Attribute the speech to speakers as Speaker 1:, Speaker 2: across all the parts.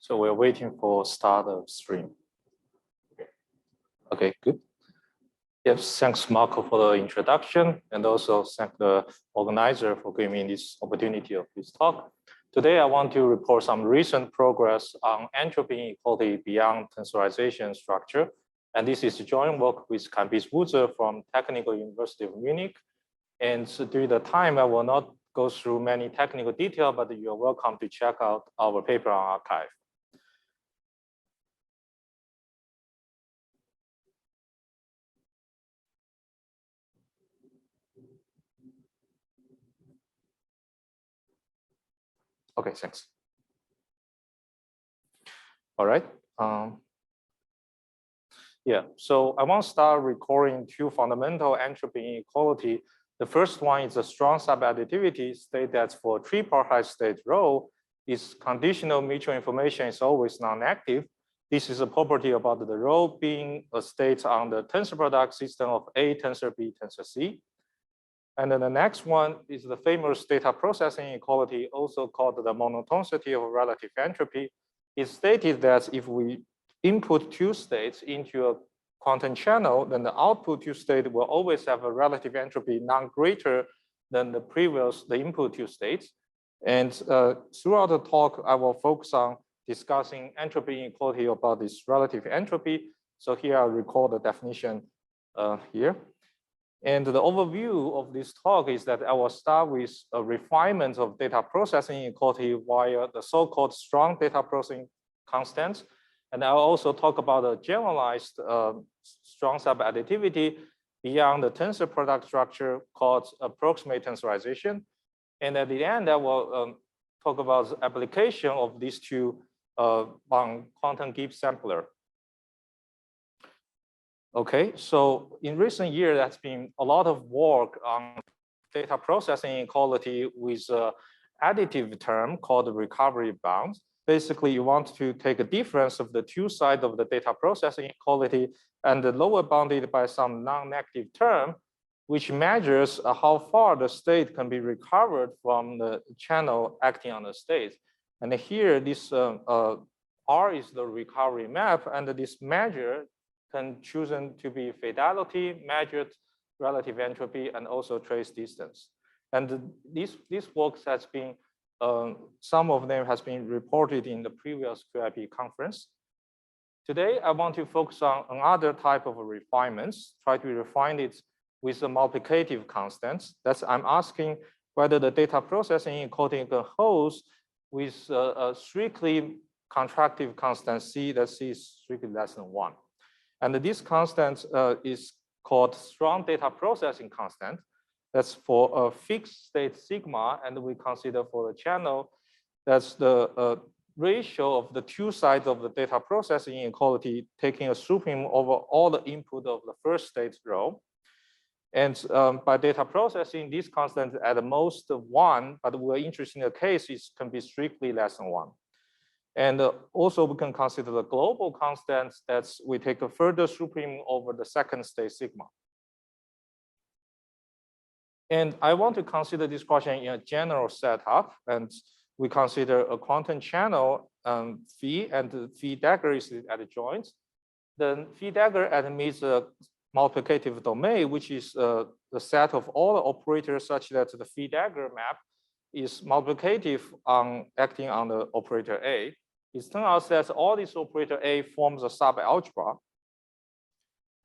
Speaker 1: So we're waiting for start of stream. Okay, good. Yes, thanks Marco for the introduction, and also thank the organizer for giving me this opportunity of this talk. Today, I want to report some recent progress on entropy inequality beyond tensorization structure. And this is joint work with Cambyse Rouzé from Technical University of Munich. And so during the time, I will not go through many technical detail, but you're welcome to check out our paper on archive. Okay, thanks. All right. Yeah, so I want to start recording two fundamental entropy inequality. The first one is a strong subadditivity state that for tripartite state rho is conditional mutual information is always non-active. This is a property about the rho being a state on the tensor product system of A tensor B tensor C. And then the next one is the famous data processing inequality, also called the monotonicity of relative entropy. It stated that if we input two states into a quantum channel, then the output two state will always have a relative entropy none greater than the input two states. And throughout the talk, I will focus on discussing entropy inequality about this relative entropy. So here I record the definition here. And the overview of this talk is that I will start with a refinement of data processing inequality via the so-called strong data processing constants. And I'll also talk about a generalized strong subadditivity beyond the tensor product structure called approximate tensorization. And at the end, I will talk about the application of these two on quantum Gibbs sampler. Okay, so in recent years, there's been a lot of work on data processing inequality with an additive term called recovery bound. Basically, you want to take a difference of the two sides of the data processing inequality and the lower bounded by some non-negative term, which measures how far the state can be recovered from the channel acting on the state. And here, this R is the recovery map, and this measure can choose to be fidelity, measured relative entropy, and also trace distance. And this work has been, some of them has been reported in the previous QIP conference. Today, I want to focus on another type of refinements, try to refine it with the multiplicative constants. That's I'm asking whether the data processing inequality can hold with a strictly contractive constant C, that C is strictly less than 1. And this constant is called strong data processing constant. That's for a fixed state sigma, and we consider for the channel, that's the ratio of the two sides of the data processing inequality, taking a supreme over all the input of the first state rho. And by data processing, this constant at the most 1, but we're interested in the case, it can be strictly less than 1. And also we can consider the global constants that we take a further supreme over the second state sigma. And I want to consider this question in a general setup, and we consider a quantum channel phi, and the phi dagger is at the joint. Then phi dagger admits a multiplicative domain, which is the set of all the operators such that the phi dagger map is multiplicative on acting on the operator A. It turns out that all these operator A forms a subalgebra.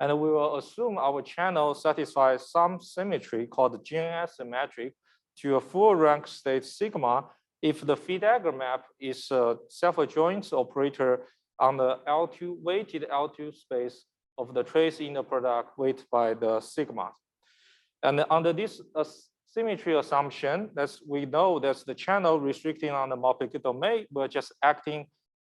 Speaker 1: And we will assume our channel satisfies some symmetry called GNS symmetric to a full rank state sigma if the phi dagger map is a self-adjoint operator on the L2 weighted L2 space of the trace inner product weighted by the sigma. And under this symmetry assumption, that we know that the channel restricting on the multiplicative domain, we're just acting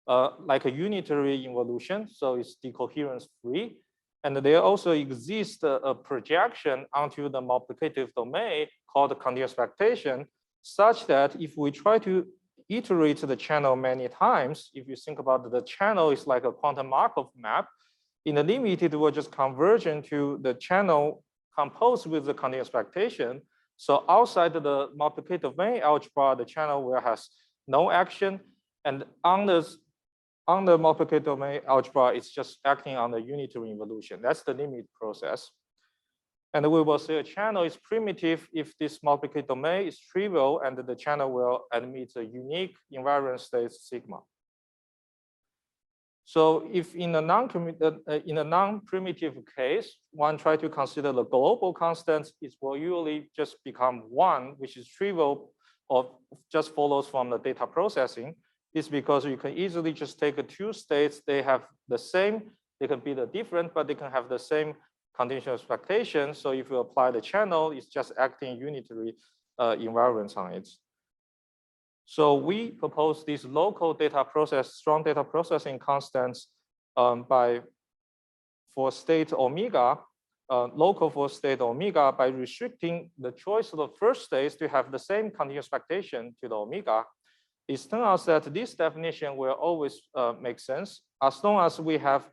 Speaker 1: like a unitary involution, so it's decoherence free. And there also exists a projection onto the multiplicative domain called continuous expectation, such that if we try to iterate the channel many times, if you think about the channel is like a quantum Markov map, in the limit, it will just converge into the channel composed with the continuous expectation. So outside the multiplicative domain algebra, the channel will have no action. And on the on the multiplicative domain algebra, it's just acting on the unitary involution. That's the limit process. And we will say a channel is primitive if this multiplicative domain is trivial and the channel will admit a unique invariant state sigma. So if in a non-primitive case, one try to consider the global constants, it will usually just become one, which is trivial or just follows from the data processing. It's because you can easily just take two states, they have the same, they can be the different, but they can have the same conditional expectation. So if you apply the channel, it's just acting unitary invariance on it. So we propose these local data process, strong data processing constants for state omega, local for state omega by restricting the choice of the first states to have the same continuous expectation to the omega. It turns out that this definition will always make sense as long as we have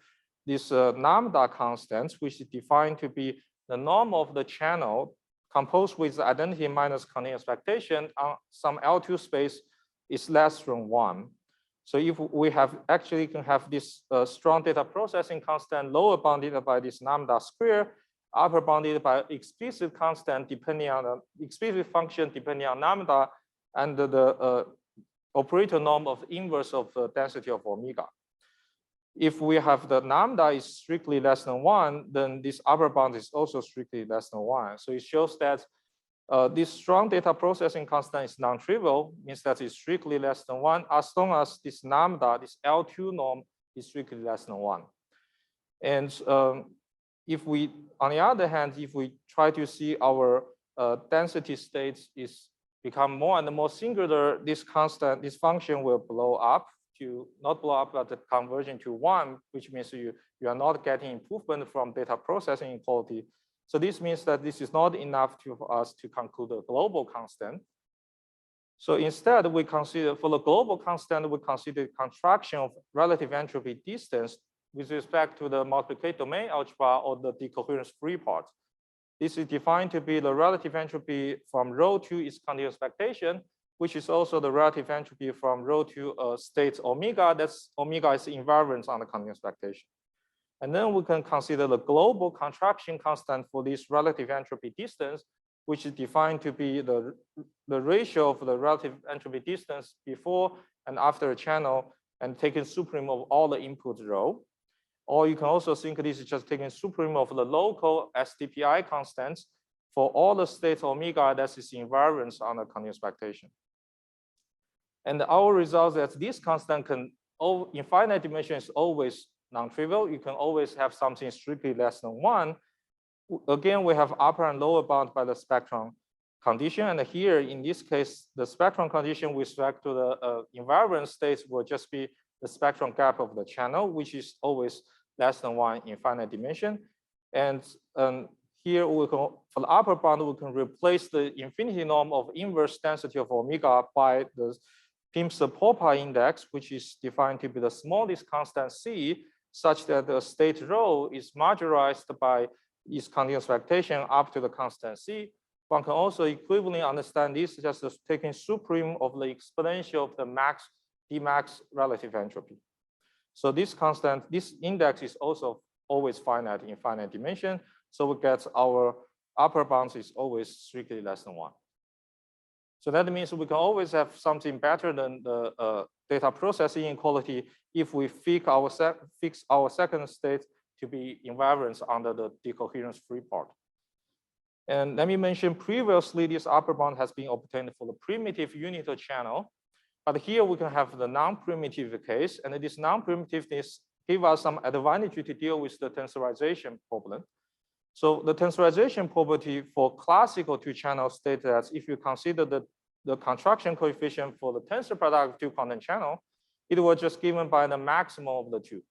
Speaker 1: this lambda constant, which is defined to be the norm of the channel composed with identity minus continuous expectation on some L2 space is less than 1. So if we have actually can have this strong data processing constant lower bounded by this lambda square, upper bounded by explicit constant depending on the explicit function depending on lambda and the operator norm of inverse of the density of omega. If we have the lambda is strictly less than 1, then this upper bound is also strictly less than 1. So it shows that this strong data processing constant is non-trivial, means that it's strictly less than 1, as long as this lambda, this L2 norm is strictly less than 1. And if we, on the other hand, if we try to see our density states is become more and more singular, this constant, this function will blow up to, not blow up, but conversion to 1, which means you are not getting improvement from data processing equality. So this means that this is not enough for us to conclude a global constant. So instead, we consider, for the global constant, we consider contraction of relative entropy distance with respect to the multiplicative domain algebra or the decoherence free part. This is defined to be the relative entropy from rho to its continuous expectation, which is also the relative entropy from rho to state omega. That's omega is invariant on the continuous expectation. And then we can consider the global contraction constant for this relative entropy distance, which is defined to be the ratio of the relative entropy distance before and after a channel and taking supreme of all the input rho. Or you can also think this is just taking supreme of the local SDPI constants for all the states omega that is invariant on the continuous expectation. And our result is that this constant can, in finite dimension, is always non-trivial. You can always have something strictly less than 1. Again, we have upper and lower bound by the spectrum condition. And here, in this case, the spectrum condition with respect to the invariant states will just be the spectrum gap of the channel, which is always less than 1 in finite dimension. And here, we can, for the upper bound, we can replace the infinity norm of inverse density of omega by the Pim's-Popper index, which is defined to be the smallest constant C, such that the state rho is marginalized by its continuous expectation up to the constant C. One can also equivalently understand this just as taking supreme of the exponential of the max Dmax relative entropy. So this constant, this index is also always finite in finite dimension. So we get our upper bounds is always strictly less than 1. So that means we can always have something better than the data processing inequality if we fix our second state to be invariant under the decoherence free part. And let me mention previously, this upper bound has been obtained for the primitive unitary channel. But here we can have the non-primitive case, and this non-primitiveness gives us some advantage to deal with the tensorization problem. So the tensorization property for classical two-channel states that if you consider the contraction coefficient for the tensor product of two quantum channel, it was just given by the maximum of the two.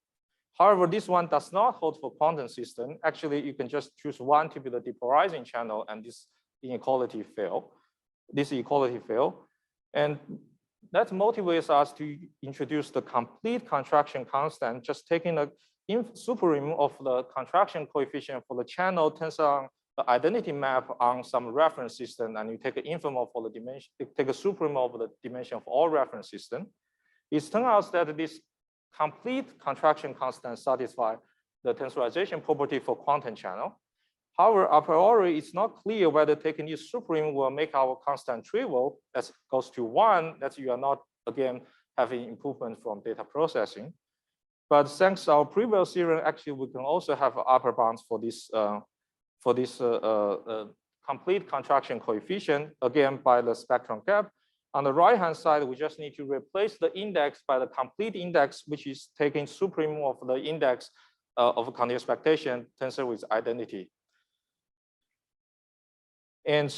Speaker 1: However, this one does not hold for quantum system. Actually, you can just choose one to be the depolarizing channel, and this inequality fail. This equality fail, and that motivates us to introduce the complete contraction constant, just taking the supreme of the contraction coefficient for the channel tensor the identity map on some reference system, and you take an infimum for the dimension, take a supreme of the dimension of all reference system. It turns out that this complete contraction constant satisfy the tensorization property for quantum channel. However, a priori, it's not clear whether taking this supreme will make our constant trivial. That goes to 1, that you are not, again, having improvement from data processing. But thanks to our previous theorem, actually, we can also have upper bounds for this complete contraction coefficient, again, by the spectrum gap. On the right-hand side, we just need to replace the index by the complete index, which is taking supreme of the index of continuous expectation tensor with identity. And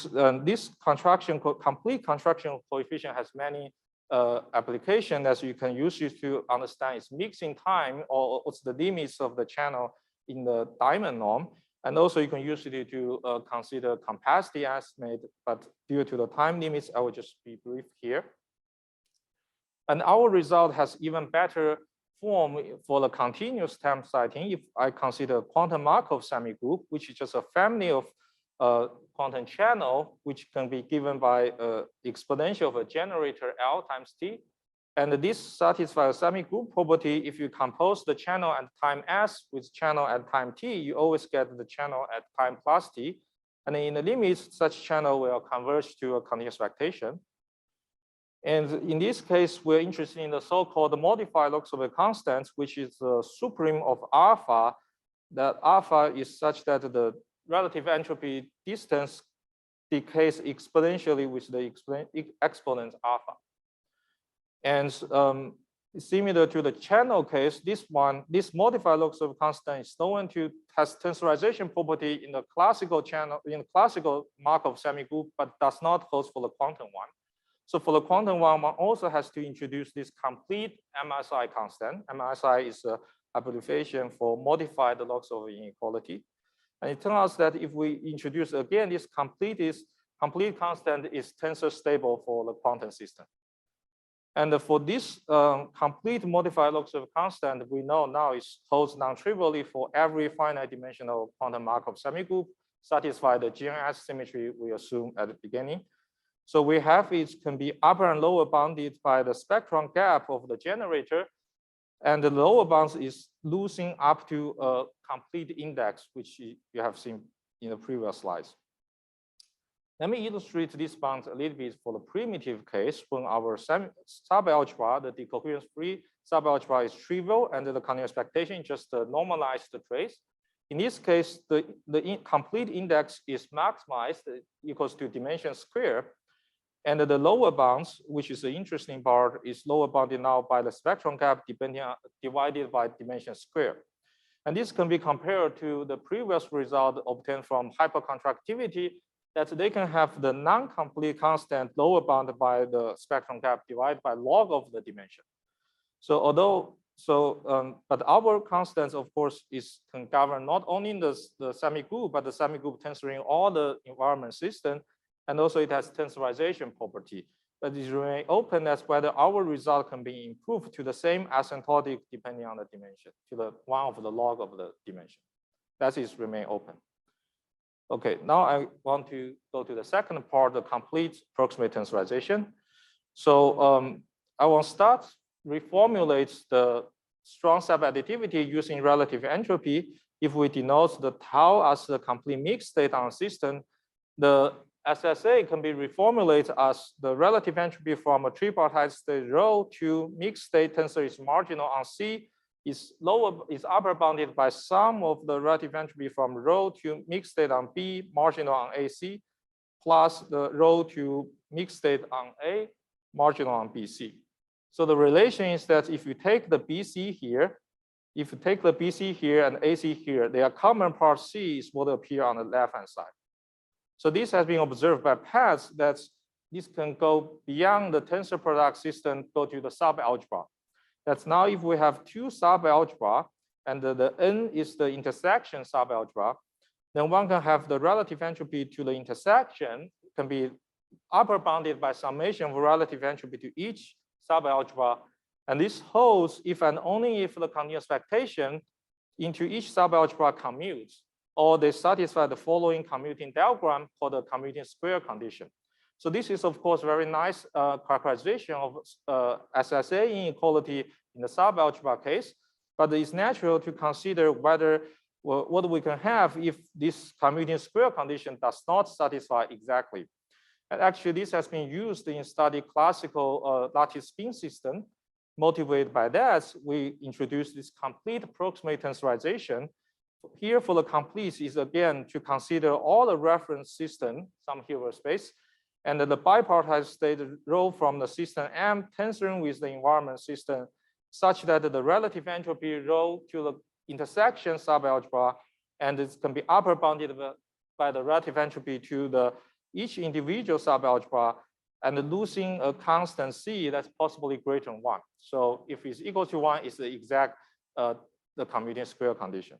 Speaker 1: this complete contraction coefficient has many applications as you can use it to understand its mixing time or what's the limits of the channel in the diamond norm. And also you can use it to consider capacity estimate, but due to the time limits, I will just be brief here. And our result has even better form for the continuous time sighting if I consider quantum Markov semigroup, which is just a family of quantum channel, which can be given by exponential of a generator L times t. And this satisfies a semigroup property. If you compose the channel at time s with channel at time t, you always get the channel at time plus t. And in the limits, such channel will converge to a continuous expectation. And in this case, we're interested in the so-called modified Rouzé constant, which is the supreme of alpha. That alpha is such that the relative entropy distance decays exponentially with the exponent alpha. And similar to the channel case, this modified Rouzé constant is known to has tensorization property in the classical channel, in the classical Markov semigroup, but does not hold for the quantum one. So for the quantum one also has to introduce this complete MSI constant. MSI is an abbreviation for modified Rouzé inequality. And it turns out that if we introduce again this complete constant is tensor stable for the quantum system. And for this complete modified Rouzé constant, we know now it holds non-trivially for every finite dimensional quantum Markov semigroup, satisfy the GNS symmetry we assume at the beginning. So we have it can be upper and lower bounded by the spectrum gap of the generator. And the lower bounds is losing up to a complete index, which you have seen in the previous slides. Let me illustrate this bound a little bit for the primitive case when our subalgebra, the decoherence-free subalgebra is trivial and the continuous expectation just normalize the trace. In this case, the complete index is maximized equals to dimension square. And the lower bounds, which is the interesting part, is lower bounded now by the spectrum gap divided by dimension square. And this can be compared to the previous result obtained from hypercontractivity, that they can have the non-complete constant lower bounded by the spectrum gap divided by log of the dimension. So but our constants, of course, can govern not only the semigroup, but the semigroup tensoring all the environment system. And also it has tensorization property, but it remains open as whether our result can be improved to the same asymptotic depending on the dimension, to the one of the log of the dimension. That is remain open. Okay, now I want to go to the second part, the complete approximate tensorization. So I will start reformulate the strong subadditivity using relative entropy. If we denote the tau as the complete mixed state on system, the SSA can be reformulated as the relative entropy from a tripartite state rho to mixed state tensor is marginal on C is upper bounded by sum of the relative entropy from rho to mixed state on B marginal on AC plus the rho to mixed state on A marginal on BC. So the relation is that if you take the BC here, and AC here, their common part C is what appear on the left-hand side. So this has been observed by paths that this can go beyond the tensor product system, go to the subalgebra. That's now if we have two subalgebra and the N is the intersection subalgebra, then one can have the relative entropy to the intersection can be upper bounded by summation of relative entropy to each subalgebra. And this holds if and only if the continuous expectation into each subalgebra commutes, or they satisfy the following commuting diagram for the commuting square condition. So this is, of course, very nice characterization of SSA inequality in the subalgebra case, but it's natural to consider whether what we can have if this commuting square condition does not satisfy exactly. And actually, this has been used in study classical lattice spin system. Motivated by that, we introduced this complete approximate tensorization. Here for the complete is again to consider all the reference system, some Hilbert space, and the bipartite state row from the system M tensoring with the environment system such that the relative entropy row to the intersection subalgebra, and it can be upper bounded by the relative entropy to the each individual subalgebra, and losing a constant C that's possibly greater than 1. So if it's equal to 1, it's the exact the commuting square condition.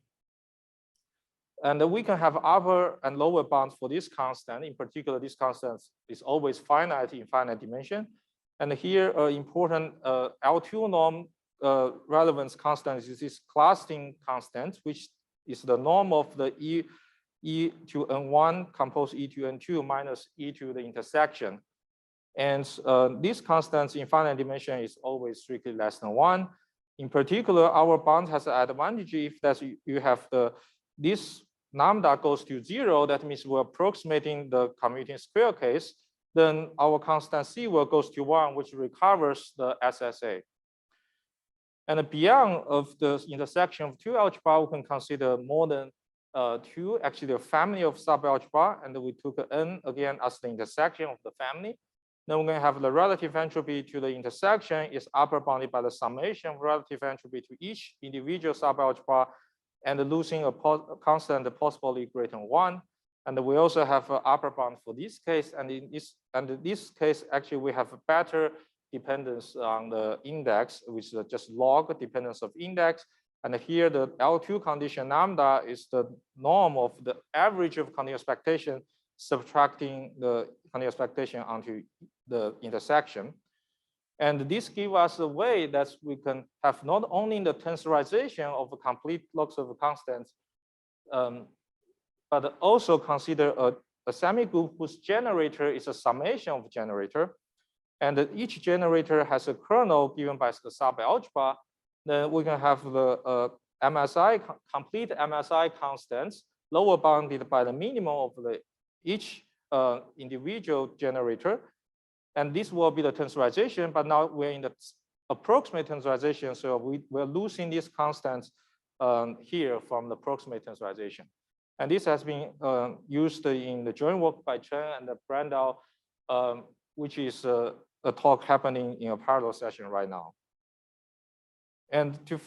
Speaker 1: And we can have upper and lower bounds for this constant. In particular, this constant is always finite in finite dimension. And here, important L2 norm relevance constant is this clustering constant, which is the norm of the e to n1 composed e to n2 minus e to the intersection. And this constant in finite dimension is always strictly less than 1. In particular, our bound has an advantage if that you have this lambda goes to 0, that means we're approximating the commuting square case, then our constant C will goes to 1, which recovers the SSA. And beyond of the intersection of two algebra, we can consider more than 2, actually a family of subalgebra, and we took n again as the intersection of the family. Then we're going to have the relative entropy to the intersection is upper bounded by the summation of relative entropy to each individual subalgebra, and losing a constant possibly greater than 1. And we also have an upper bound for this case. And in this case, actually, we have a better dependence on the index, which is just log dependence of index. And here, the L2 condition lambda is the norm of the average of continuous expectation, subtracting the continuous expectation onto the intersection. And this gives us a way that we can have not only the tensorization of a complete logs of constants, but also consider a semigroup whose generator is a summation of generator. And each generator has a kernel given by the subalgebra. Then we can have the MSI, complete MSI constants, lower bounded by the minimum of each individual generator. And this will be the tensorization, but now we're in the approximate tensorization, so we're losing these constants here from the approximate tensorization. And this has been used in the joint work by Chen and Brandau, which is a talk happening in a parallel session right now. And to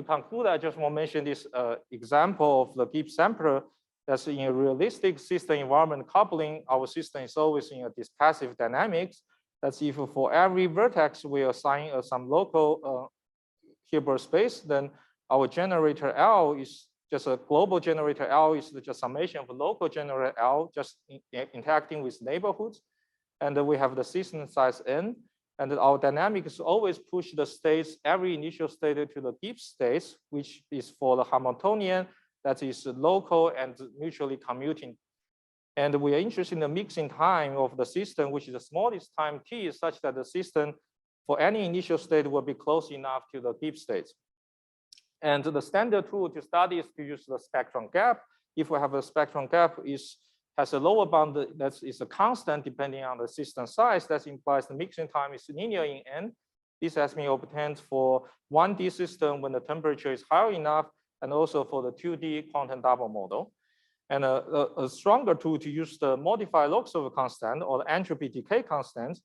Speaker 1: conclude, I just want to mention this example of the Gibbs sampler. That's in a realistic system environment coupling, our system is always in a dispersive dynamics. That's if for every vertex we assign some local Hilbert space, then our generator L is just a global generator L is just a summation of local generator L just interacting with neighborhoods. And then we have the system size N. And our dynamics always push the states, every initial state to the Gibbs states, which is for the Hamiltonian, that is local and mutually commuting. And we are interested in the mixing time of the system, which is the smallest time t, such that the system for any initial state will be close enough to the Gibbs states. And the standard tool to study is to use the spectrum gap. If we have a spectrum gap has a lower bound that is a constant depending on the system size, that implies the mixing time is linear in n. This has been obtained for 1D system when the temperature is high enough, and also for the 2D quantum double model. And a stronger tool to use the modified logs of a constant or the entropy decay constant,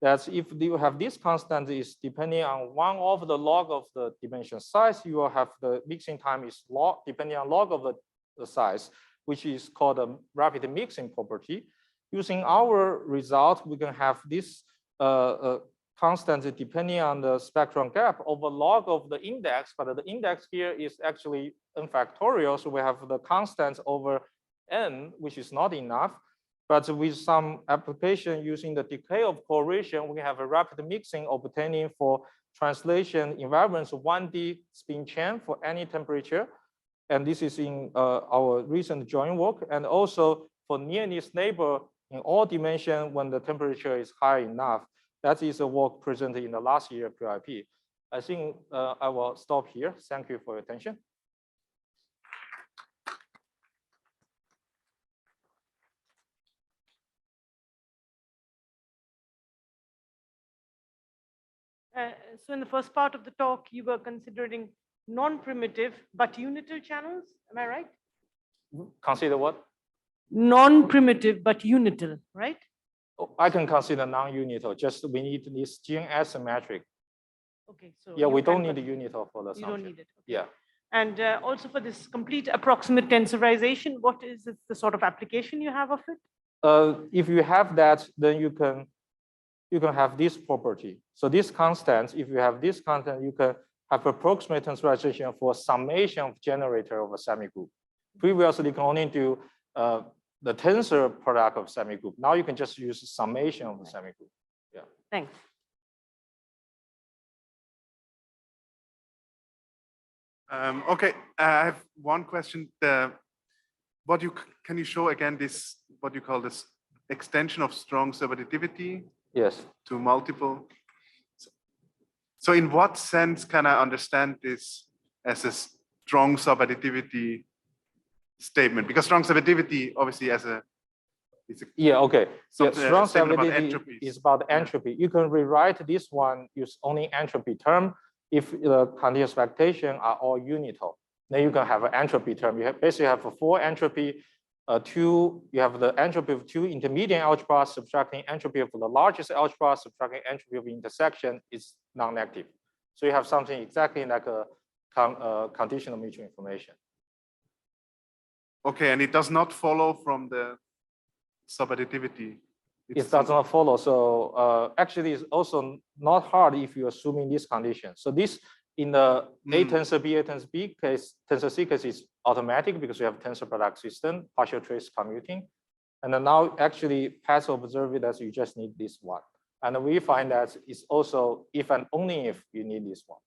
Speaker 1: that's if you have this constant is depending on one of the log of the dimension size, you will have the mixing time is log depending on log of the size, which is called a rapid mixing property. Using our result, we can have this constant depending on the spectrum gap over log of the index, but the index here is actually n factorial, so we have the constant over n, which is not enough. But with some application using the decay of correlation, we have a rapid mixing obtaining for translation invariance 1D spin chain for any temperature. And this is in our recent joint work, and also for nearest neighbor in all dimensions when the temperature is high enough. That is a work presented in the last year QIP. I think I will stop here. Thank you for your attention.
Speaker 2: So in the first part of the talk, you were considering non-primitive but unital channels. Am I right?
Speaker 1: Consider what?
Speaker 2: Non-primitive but unital, right?
Speaker 1: Oh, I can consider non-unital. Just we need this gene asymmetric.
Speaker 2: Okay, so
Speaker 1: Yeah, we don't need
Speaker 2: the
Speaker 1: the unital for the assumption.
Speaker 2: You don't need it. Okay.
Speaker 1: Yeah.
Speaker 2: And also for this complete approximate tensorization, what is the sort of application you have of it?
Speaker 1: If you have that, then you can have this property. So this constant, if you have this constant, you can have approximate tensorization for summation of generator of a semigroup. Previously, you can only do the tensor product of semigroup. Now you can just use summation of the semigroup. Yeah.
Speaker 2: Thanks.
Speaker 3: Okay, I have one question. Can you show again this, what you call this extension of strong subadditivity?
Speaker 1: Yes.
Speaker 3: To multiple. So in what sense can I understand this as a strong subadditivity statement? Because strong subadditivity obviously as a,
Speaker 1: yeah, okay. Yeah, strong subadditivity
Speaker 3: entropy
Speaker 1: is about entropy. You can rewrite this one, use only entropy term. If the continuous expectation are all unital, then you can have an entropy term. You basically have a 4 entropy, you have the entropy of 2 intermediate algebras subtracting entropy of the largest algebra subtracting entropy of intersection is non-negative. So you have something exactly like a conditional mutual information.
Speaker 3: Okay, and it does not follow from the subadditivity.
Speaker 1: It does not follow. So actually, it's also not hard if you're assuming this condition. So this in the A tensor B case, tensor C case is automatic because you have tensor product system, partial trace commuting. And then now actually pass observe it as you just need this one. And we find that it's also if and only if you need this one.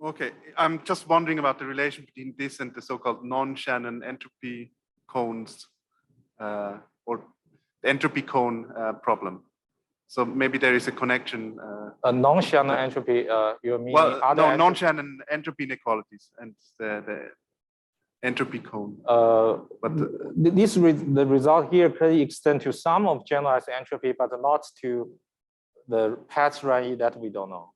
Speaker 3: Okay, I'm just wondering about the relation between this and the so-called non-Shannon entropy cones or entropy cone problem. So maybe there is a connection.
Speaker 1: A non-Shannon entropy, you mean
Speaker 3: well,
Speaker 1: other
Speaker 3: no, non-Shannon entropy inequalities and the entropy cone.
Speaker 1: But the result here could extend to some of generalized entropy, but not to the path range that we don't know.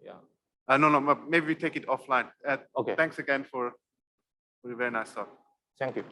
Speaker 1: Yeah.
Speaker 3: No, maybe we take it offline.
Speaker 1: Okay.
Speaker 3: Thanks again for a very nice talk.
Speaker 1: Thank you.